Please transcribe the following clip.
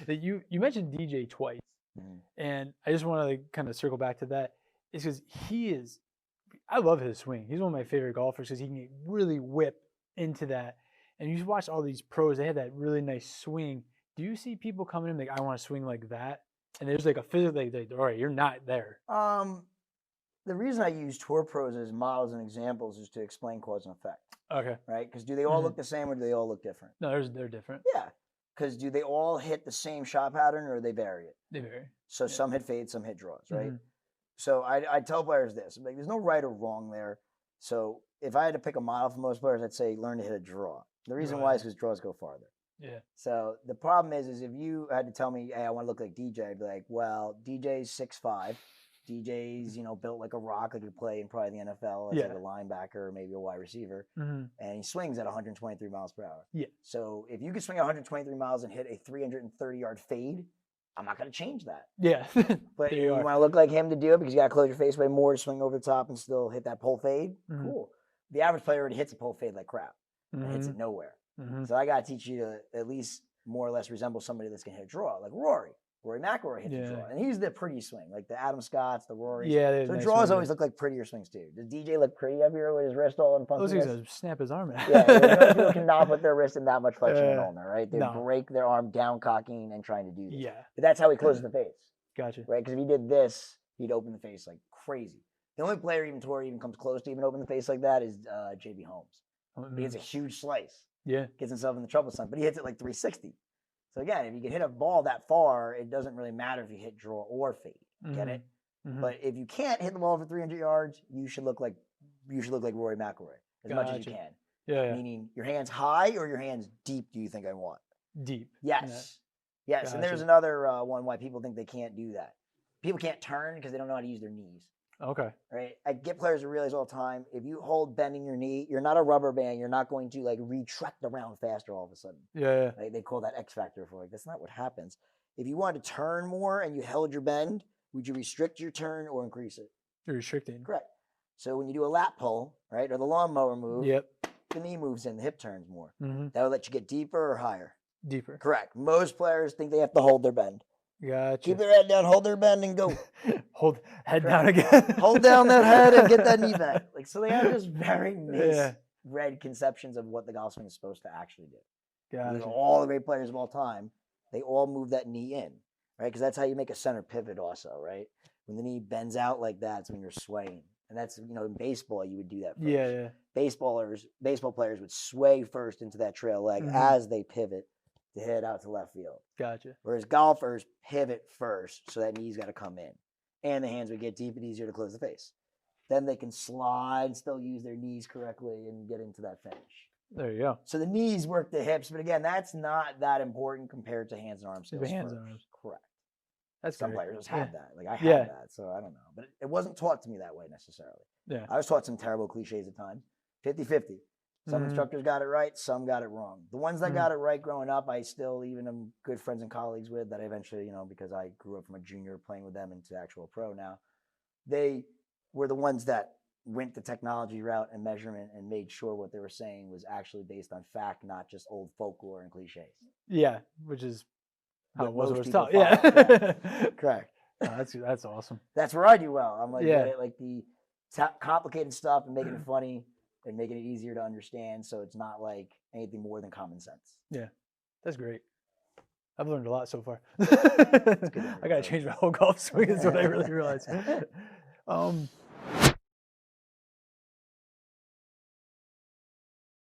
You mentioned DJ twice, and I just want to kind of circle back to that. It's because I love his swing. He's one of my favorite golfers because he can really whip into that. And you watch all these pros; they have that really nice swing. Do you see people coming in like, I want to swing like that? And there's like a physical, like, all right, you're not there. The reason I use tour pros as models and examples is to explain cause and effect. Okay. Right? Because do they all look the same or do they all look different? No, they're different. Yeah. Because do they all hit the same shot pattern or they vary it? They vary. So some hit fades, some hit draws, right? So I tell players this: like, there's no right or wrong there. So if I had to pick a model for most players, I'd say learn to hit a draw. The reason why is because draws go farther. Yeah. So the problem is if you had to tell me, hey, I want to look like DJ, I'd be like, well, DJ's 6'5". DJ's, built like a rock, like you play in probably the NFL as like a linebacker or maybe a wide receiver, and he swings at 123 miles per hour. Yeah. So if you could swing 123 miles and hit a 330-yard fade, I'm not going to change that. Yeah. But you want to look like him to do it because you got to close your face way more to swing over the top and still hit that pole fade. Cool. The average player already hits a pole fade like crap and hits it nowhere. So I got to teach you to at least more or less resemble somebody that's going to hit a draw, like Rory. Rory McIlroy hits a draw, and he's the pretty swing, like the Adam Scotts, the Rorys. Yeah, so nice draws always look like prettier swings too. Does DJ look pretty up here with his wrist all in funky? Those guys gonna snap his arm out. Yeah, people cannot put their wrist in that much flexion and ulnar, right? They break their arm down cocking and trying to do this. Yeah, but that's how he closes the face. Gotcha. Right, because if he did this, he'd open the face like crazy. The only player even comes close to even open the face like that is JB Holmes. He hits a huge slice. Yeah, gets himself in the trouble some, but he hits it like 360. So again, if you can hit a ball that far, it doesn't really matter if you hit draw or fade. Get it? But if you can't hit the ball for 300 yards, you should look like Rory McIlroy as much as you can. Yeah. Meaning your hands high or your hands deep. Do you think I want deep? Yes. Yeah. Yes. Gotcha. And there's another one why people think they can't do that. People can't turn because they don't know how to use their knees. Okay. Right. I get players to realize all the time, if you hold bending your knee, you're not a rubber band. You're not going to like retract around faster all of a sudden. Yeah. Like, they call that X factor for that's not what happens. If you wanted to turn more and you held your bend, would you restrict your turn or increase it? You're restricting. Correct. So when you do a lap pull, right, or the lawnmower move, the knee moves in, the hip turns more. That would let you get deeper or higher. Deeper. Correct. Most players think they have to hold their bend. Gotcha. Keep their head down, hold their bend, and go. Hold head down again. Hold down that head and get that knee back. Like, so they have this very misread conceptions of what the golf swing is supposed to actually do. Gotcha. All the great players of all time, they all move that knee in, right? Because that's how you make a center pivot also, right? When the knee bends out like that, it's when you're swaying. And that's, in baseball, you would do that first. Yeah. Baseball players would sway first into that trail leg as they pivot to head out to left field. Gotcha. Whereas golfers pivot first, so that knee's got to come in. And the hands would get deep and easier to close the face. Then they can slide, still use their knees correctly, and get into that finish. There you go. So the knees work the hips, but again, that's not that important compared to hands and arms. Hands and arms. Correct. That's some great. players just have that. Like I had that, so I don't know. But it wasn't taught to me that way necessarily. Yeah. I was taught some terrible cliches at times. 50-50. Some instructors got it right, some got it wrong. The ones that got it right growing up, I still even am good friends and colleagues with that I eventually, because I grew up from a junior playing with them into actual pro now. They were the ones that went the technology route and measurement and made sure what they were saying was actually based on fact, not just old folklore and cliches. Yeah, which is how it was taught. Yeah. Correct. That's awesome. That's where I do well. I'm like, like the complicated stuff and making it funny. And making it easier to understand, so it's not like anything more than common sense. Yeah, that's great. I've learned a lot so far. I got to change my whole golf swing is what I really realized.